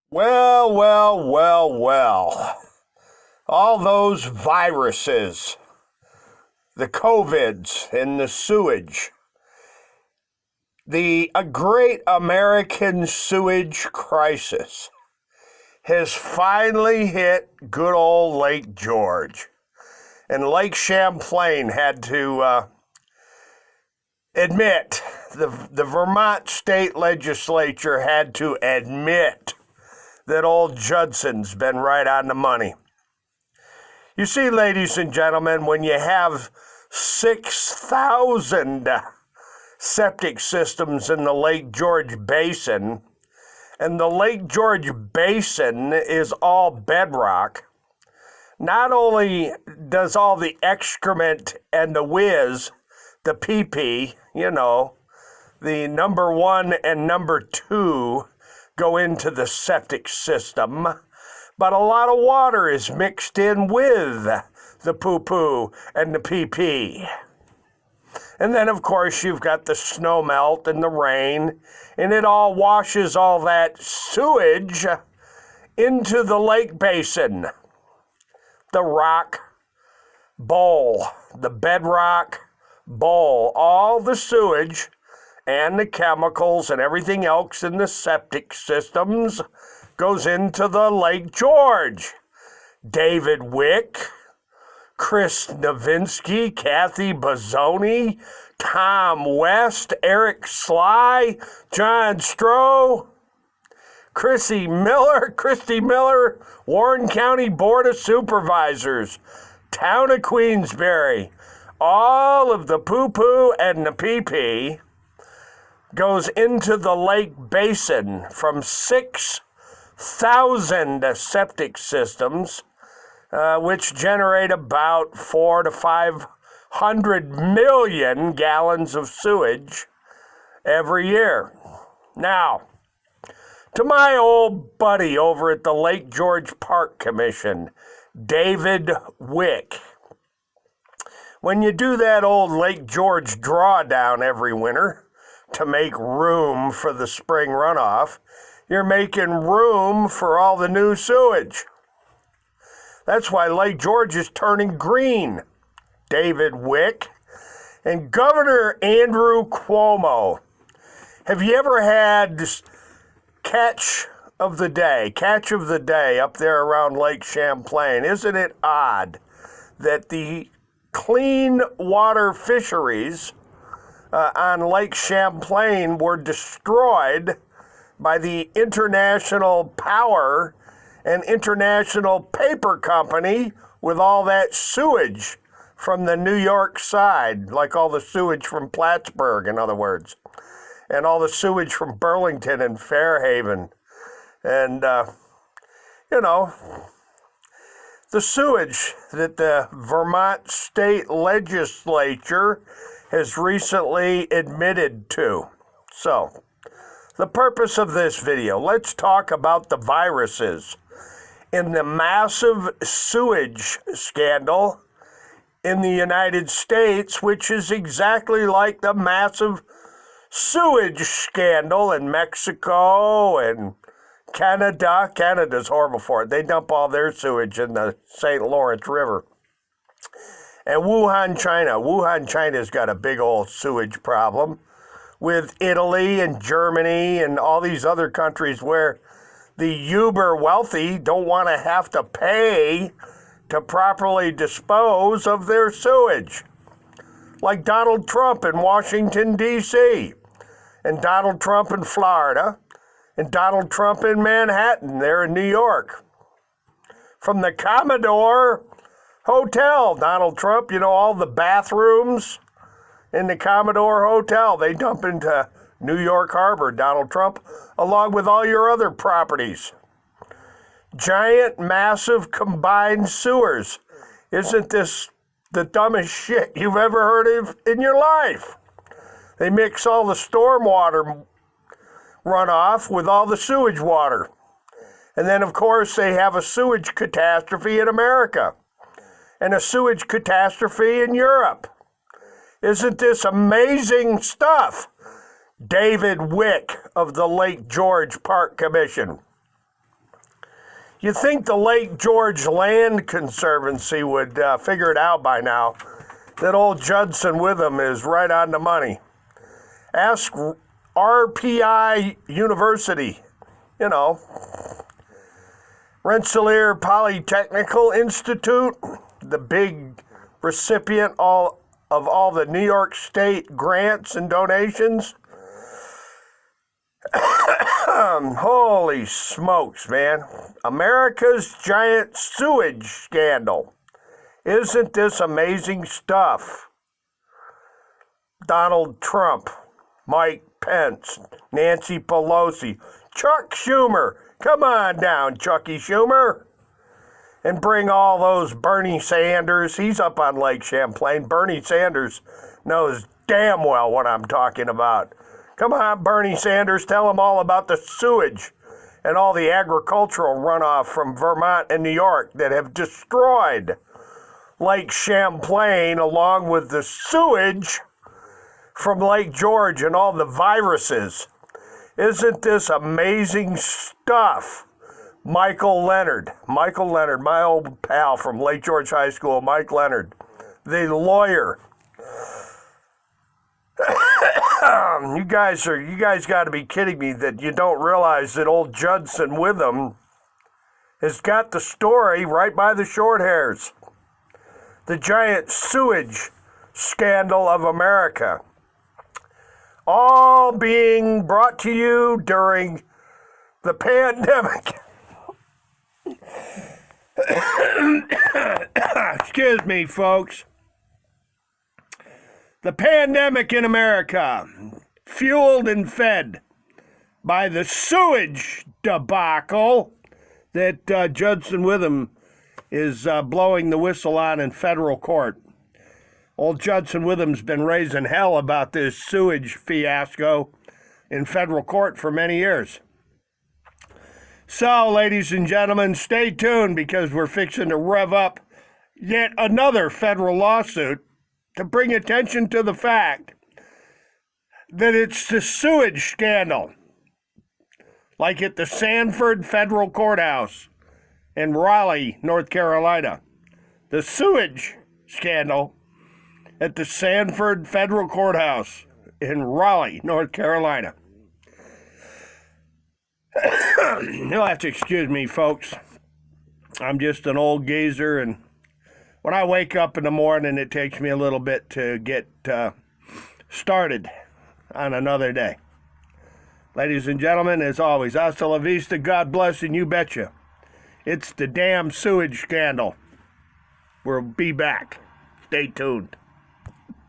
Well, well, well, well. All those viruses, the COVIDs, and the sewage. The great American sewage crisis has finally hit good old Lake George. And Lake Champlain had to admit, the Vermont state legislature had to admit that old Judson's been right on the money. You see, ladies and gentlemen, when you have 6,000 septic systems in the Lake George Basin, and the Lake George Basin is all bedrock, not only does all the excrement and the whiz, the pee-pee, the number one and number two go into the septic system, but a lot of water is mixed in with the poo-poo and the pee-pee. And then, of course, you've got the snow melt and the rain, and it all washes all that sewage into the lake basin, the rock bowl, the bedrock bowl, all the sewage and the chemicals and everything else in the septic systems goes into the Lake George. David Wick, Chris Nowinski, Kathy Bozzone, Tom West, Eric Sly, John Stroh, Christy Miller, Warren County Board of Supervisors, Town of Queensbury. All of the poo-poo and the pee-pee goes into the lake basin from 6,000 septic systems, which generate about 400 to 500 million gallons of sewage every year. Now, to my old buddy over at the Lake George Park Commission, David Wick. When you do that old Lake George drawdown every winter to make room for the spring runoff, you're making room for all the new sewage. That's why Lake George is turning green. David Wick and Governor Andrew Cuomo. Have you ever had this catch of the day up there around Lake Champlain? Isn't it odd that the clean water fisheries on Lake Champlain were destroyed by the International Power and International Paper Company with all that sewage from the New York side, like all the sewage from Plattsburgh, in other words, and all the sewage from Burlington and Fairhaven. And, the sewage that the Vermont state legislature has recently admitted to. So, the purpose of this video, let's talk about the viruses in the massive sewage scandal in the United States, which is exactly like the massive sewage scandal in Mexico and Canada. Canada's horrible for it. They dump all their sewage in the St. Lawrence River. And Wuhan, China. Wuhan, China's got a big old sewage problem with Italy and Germany and all these other countries where the uber wealthy don't want to have to pay to properly dispose of their sewage. Like Donald Trump in Washington, D.C., and Donald Trump in Florida, and Donald Trump in Manhattan, there in New York. From the Commodore Hotel, Donald Trump, all the bathrooms in the Commodore Hotel, they dump into New York Harbor, Donald Trump, along with all your other properties. Giant, massive, combined sewers. Isn't this the dumbest shit you've ever heard of in your life? They mix all the stormwater runoff with all the sewage water. And then, of course, they have a sewage catastrophe in America and a sewage catastrophe in Europe. Isn't this amazing stuff? David Wick of the Lake George Park Commission. You think the Lake George Land Conservancy would figure it out by now that old Judson Witham is right on the money. Ask RPI University, Rensselaer Polytechnical Institute, the big recipient of all the New York State grants and donations. Holy smokes, man. America's giant sewage scandal. Isn't this amazing stuff? Donald Trump, Mike Pence, Nancy Pelosi, Chuck Schumer. Come on down, Chucky Schumer. And bring all those Bernie Sanders. He's up on Lake Champlain. Bernie Sanders knows damn well what I'm talking about. Come on, Bernie Sanders, tell them all about the sewage and all the agricultural runoff from Vermont and New York that have destroyed Lake Champlain, along with the sewage from Lake George and all the viruses. Isn't this amazing stuff? Michael Leonard, my old pal from Lake George High School, Mike Leonard, the lawyer. You guys got to be kidding me that you don't realize that old Judson Witham has got the story right by the short hairs. The giant sewage scandal of America. All being brought to you during the pandemic. Excuse me, folks. The pandemic in America, fueled and fed by the sewage debacle that Judson Witham is blowing the whistle on in federal court. Old Judson Witham's been raising hell about this sewage fiasco in federal court for many years. So, ladies and gentlemen, stay tuned because we're fixing to rev up yet another federal lawsuit to bring attention to the fact that it's the sewage scandal, like at the Sanford Federal Courthouse in Raleigh, North Carolina. The sewage scandal at the Sanford Federal Courthouse in Raleigh, North Carolina. You'll have to excuse me, folks. I'm just an old geezer, and when I wake up in the morning, it takes me a little bit to get started on another day. Ladies and gentlemen, as always, hasta la vista, God bless, and you betcha. It's the damn sewage scandal. We'll be back. Stay tuned.